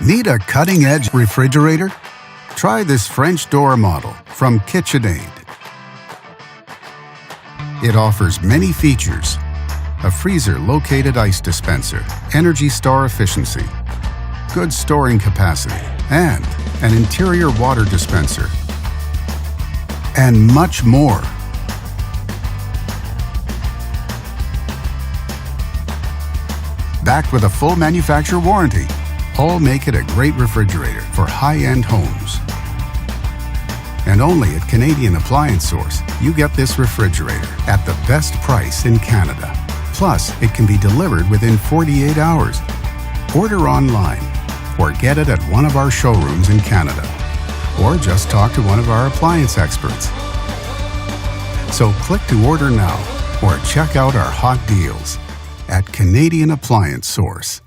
Need a cutting-edge refrigerator? Try this French door model from KitchenAid. It offers many features: a freezer-located ice dispenser, Energy Star efficiency, good storing capacity, and an interior water dispenser, and much more. Backed with a full manufacturer warranty, all make it a great refrigerator for high-end homes. And only at Canadian Appliance Source, you get this refrigerator at the best price in Canada. Plus, it can be delivered within 48 hours. Order online or get it at one of our showrooms in Canada. Or just talk to one of our appliance experts. So click to order now or check out our hot deals at Canadian Appliance Source.